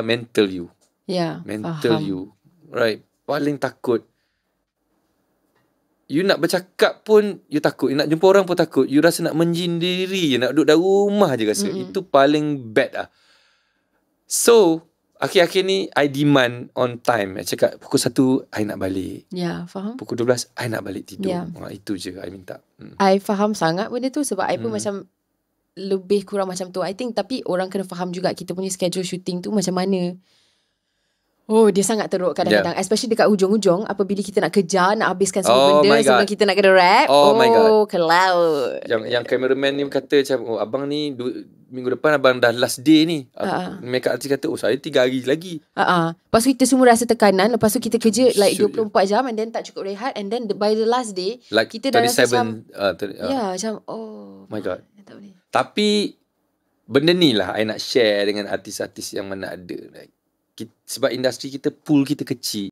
mental you. Mental faham. you. Right. Paling takut. You nak bercakap pun you takut. You nak jumpa orang pun takut. You rasa nak menyendiri je. Nak duduk dalam rumah je rasa. Itu paling bad lah. So, akhir-akhir ni I demand on time. I cakap pukul 1 I nak balik. Faham. Pukul 12 I nak balik tidur. Itu je I minta. I faham sangat benda tu. Sebab I pun macam lebih kurang macam tu. I think tapi orang kena faham juga kita punya schedule shooting tu macam mana. Oh, dia sangat teruk kadang-kadang. Especially dekat hujung-hujung. Apabila kita nak kejar, nak habiskan semua benda sebelum kita nak kena wrap. My God. Kelau. Yang cameraman ni kata macam, abang ni minggu depan abang dah last day ni. Makeup artist kata, saya 3 hari lagi. Lepas tu kita semua rasa tekanan. Lepas tu kita kerja like 24 jam and then tak cukup rehat. And then by the last day, like kita dah rasa macam, macam, my God. Tapi, benda ni lah I nak share dengan artis-artis yang mana ada. Like, sebab industri kita, pool kita kecil.